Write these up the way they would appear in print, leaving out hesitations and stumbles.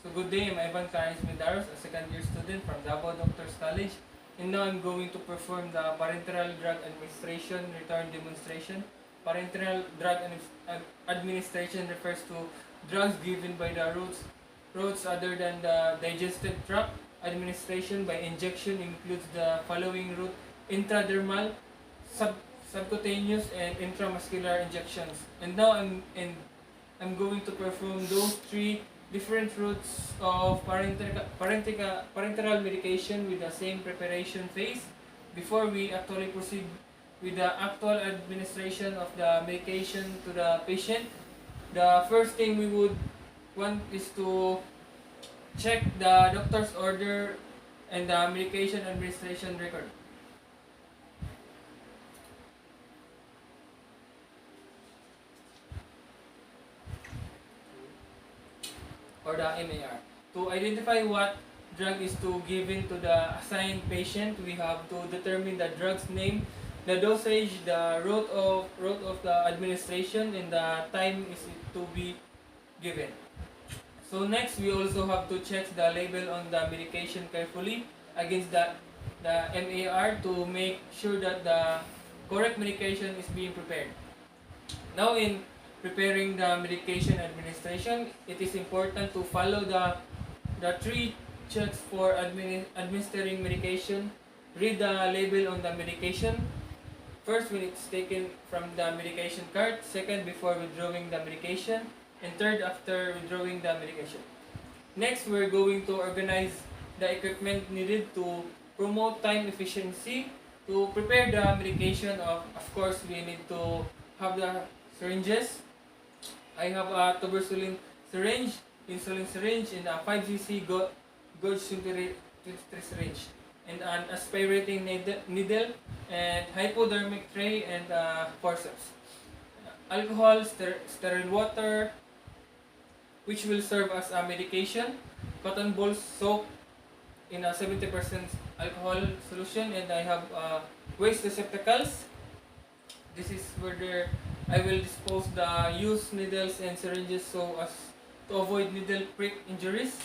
So good day, I'm Ivan Mendaros, a second year student from Davao Doctors College. And now I'm going to perform the parenteral drug administration return demonstration. Parenteral drug administration refers to drugs given by the routes other than the digestive tract. Administration by injection includes the following route: intradermal, subcutaneous, and intramuscular injections. And now I'm going to perform those three different routes of parenteral medication with the same preparation phase before we actually proceed with the actual administration of the medication to the patient. The first thing we would want is to check the doctor's order and the medication administration record, or the MAR. To identify what drug is to given to the assigned patient, we have to determine the drug's name, the dosage, the route of the administration, and the time is it to be given. So next, we also have to check the label on the medication carefully against the MAR to make sure that the correct medication is being prepared. Now in preparing the medication administration, it is important to follow the three checks for administering medication. Read the label on the medication. First, when it's taken from the medication cart. Second, before withdrawing the medication. And third, after withdrawing the medication. Next, we're going to organize the equipment needed to promote time efficiency. To prepare the medication, of course, we need to have the syringes. I have a tuberculin syringe, insulin syringe, and a 5cc gauge syringe, and an aspirating needle, and hypodermic tray, and forceps. Alcohol, sterile water, which will serve as a medication. Cotton balls soaked in a 70% alcohol solution, and I have waste receptacles. This is where I will dispose the used needles and syringes so as to avoid needle prick injuries.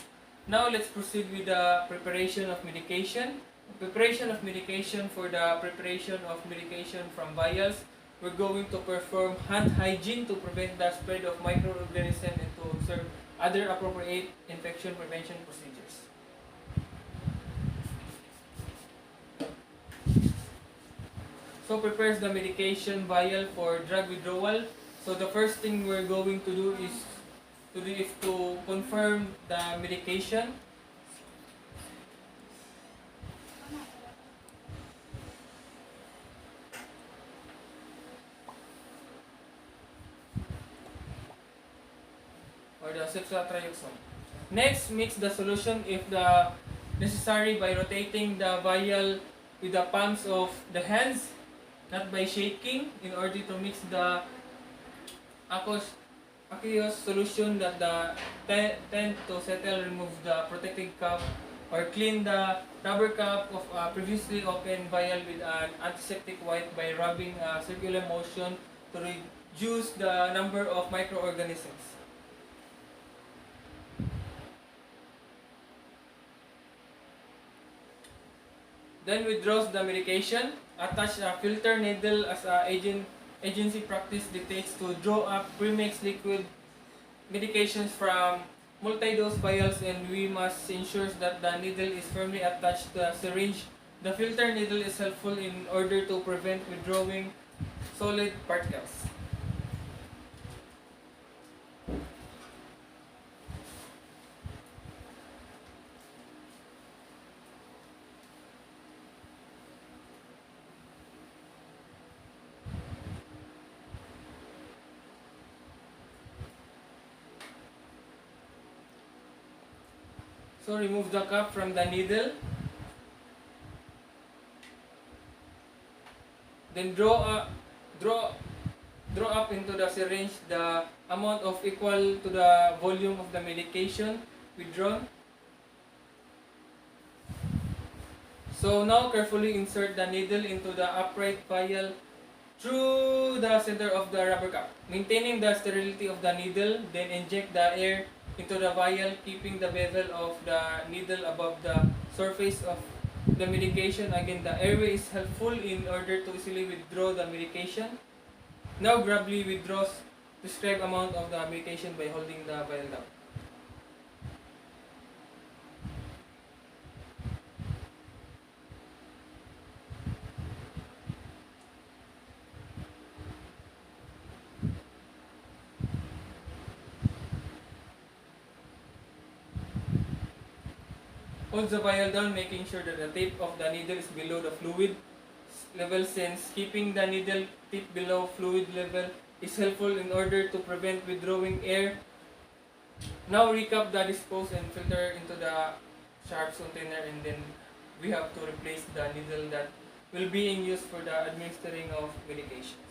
Now let's proceed with the preparation of medication. Preparation of medication. For the preparation of medication from vials, we're going to perform hand hygiene to prevent the spread of microorganisms and to observe other appropriate infection prevention procedures. So prepares the medication vial for drug withdrawal. So the first thing we're going to do is to confirm the medication. Or the ceftriaxone. Next, mix the solution if the necessary by rotating the vial with the palms of the hands, not by shaking, in order to mix the aqueous solution that tend to settle. Remove the protective cap or clean the rubber cap of a previously opened vial with an antiseptic wipe by rubbing a circular motion to reduce the number of microorganisms. Then withdraws the medication. Attach a filter needle as agency practice dictates to draw up premixed liquid medications from multi-dose vials, and we must ensure that the needle is firmly attached to the syringe. The filter needle is helpful in order to prevent withdrawing solid particles. So remove the cap from the needle. Then draw up into the syringe the amount of equal to the volume of the medication withdrawn. So now carefully insert the needle into the upright vial through the center of the rubber cap, maintaining the sterility of the needle. Then inject the air into the vial, keeping the bevel of the needle above the surface of the medication. Again, the airway is helpful in order to easily withdraw the medication. Now gradually withdraws prescribed amount of the medication by holding the vial down. Hold the vial down, making sure that the tip of the needle is below the fluid level, since keeping the needle tip below fluid level is helpful in order to prevent withdrawing air. Now recap the dispose and filter into the sharps container, and then we have to replace the needle that will be in use for the administering of medications.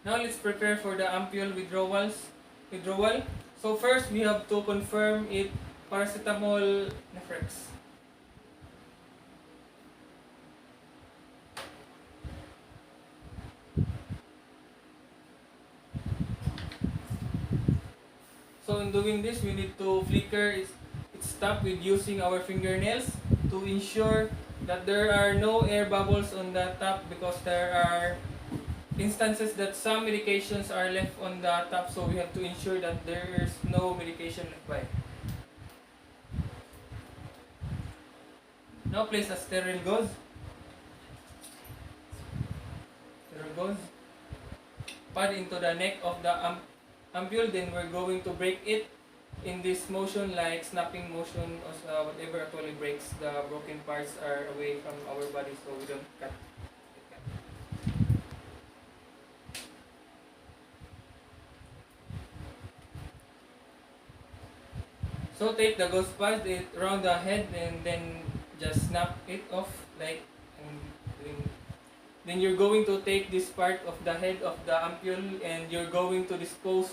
Now let's prepare for the ampule withdrawal. So first we have to confirm it paracetamol Nefrex. So in doing this, we need to flicker its top with using our fingernails to ensure that there are no air bubbles on the top, because there are instances that some medications are left on the top, so we have to ensure that there is no medication left by. Now place a sterile gauze. Pad into the neck of the ampule, then we're going to break it in this motion, like snapping motion, or whatever actually breaks the broken parts are away from our body, so we don't cut. So take the gauze pad around the head and then just snap it off, like, then you're going to take this part of the head of the ampule and you're going to dispose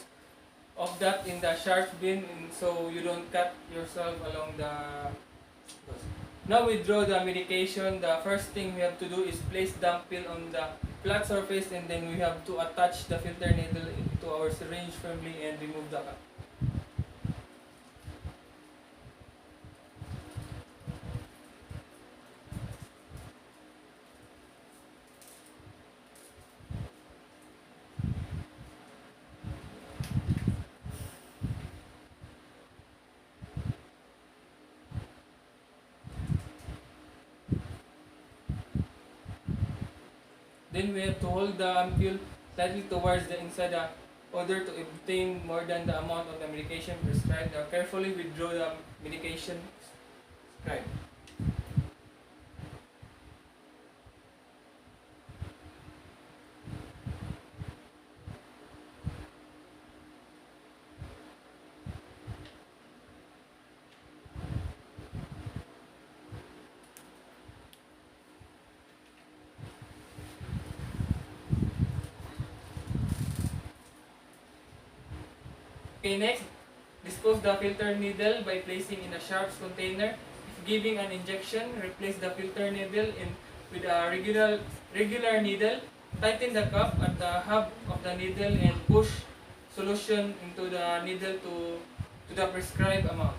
of that in the sharp bin, and so you don't cut yourself along the gauze. Now withdraw the medication. The first thing we have to do is place the ampule on the flat surface, and then we have to attach the filter needle to our syringe firmly and remove the cap. Then we have to hold the ampule slightly towards the inside in order to obtain more than the amount of the medication prescribed. Now carefully withdraw the medication prescribed. Okay, next, dispose the filter needle by placing in a sharps container. If giving an injection, replace the filter needle with a regular needle. Tighten the cup at the hub of the needle and push solution into the needle to the prescribed amount.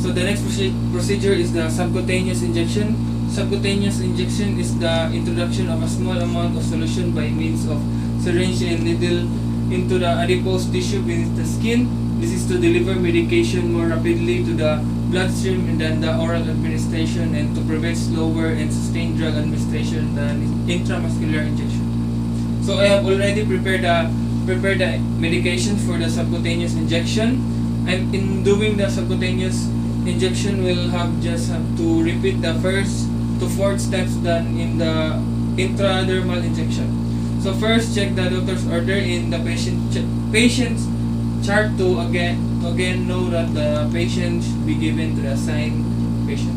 So the next procedure is the subcutaneous injection. Subcutaneous injection is the introduction of a small amount of solution by means of syringe and needle into the adipose tissue beneath the skin. This is to deliver medication more rapidly to the bloodstream than the oral administration, and to prevent slower and sustained drug administration than intramuscular injection. So I have already prepared the medication for the subcutaneous injection. And in doing the subcutaneous injection, we'll have to repeat the first to fourth steps done in the intradermal injection. So first, check the doctor's order in the patient's chart to again know that the patient should be given to the assigned patient.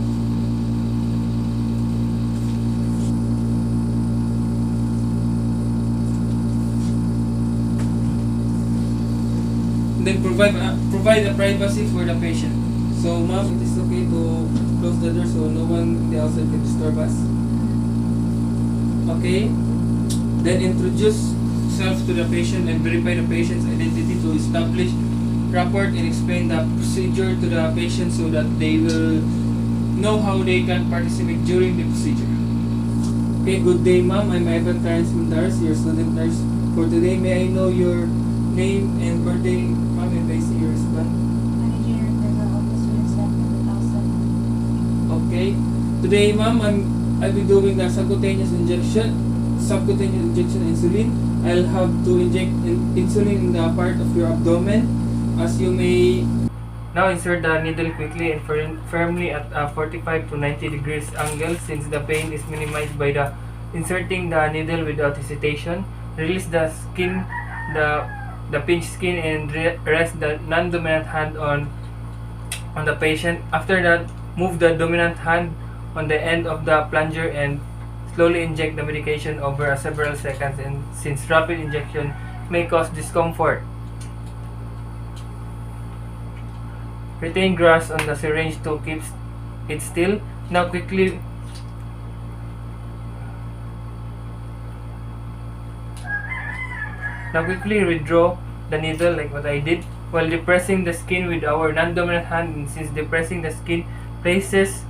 Then provide a privacy for the patient. So ma'am, it is okay to close the door so no one in the outside can disturb us. Okay. Then introduce self to the patient and verify the patient's identity to establish rapport and explain the procedure to the patient so that they will know how they can participate during the procedure. Okay, good day ma'am. I'm Ivan Clarence Mendaros, your student nurse for today. May I know your name and birthday, ma'am, and I see your husband? Manager for the office with staff for 2000. Okay. Today ma'am, I'll be doing the subcutaneous injection insulin. I'll have to inject insulin in the part of your abdomen. As you may now insert the needle quickly and firmly at a 45 to 90 degrees angle. Since the pain is minimized by the inserting the needle without hesitation, release the skin, the pinched skin, and rest the non-dominant hand on the patient. After that, move the dominant hand on the end of the plunger and slowly inject the medication over several seconds, and since rapid injection may cause discomfort, retain grasp on the syringe to keep it still. Now quickly withdraw the needle like what I did while depressing the skin with our non-dominant hand, and since depressing the skin places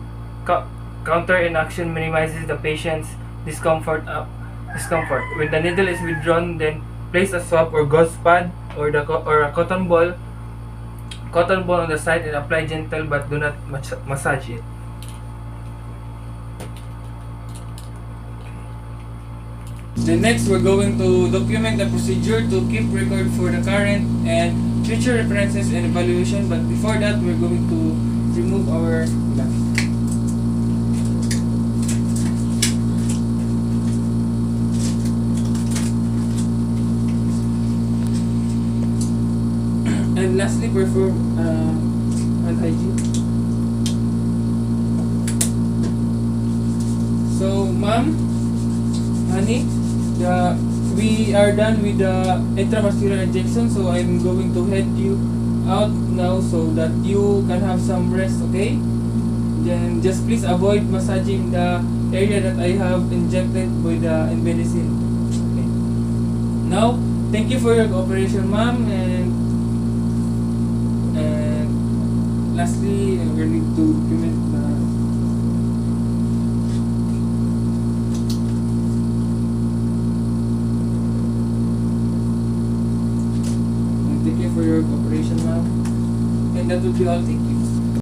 counter inaction minimizes the patient's discomfort. When the needle is withdrawn, then place a swab or gauze pad or a cotton ball on the site and apply gentle but do not massage it. Then next, we're going to document the procedure to keep record for the current and future references and evaluation. But before that, we're going to remove our glove. And lastly, perform hand hygiene. So, ma'am, honey, we are done with the intramuscular injection, so I'm going to head you out now so that you can have some rest, okay? Then just please avoid massaging the area that I have injected with the medicine. Okay. Now, thank you for your cooperation, ma'am, and lastly, we need to document thank you for your cooperation, ma'am. And that would be all. Thank you.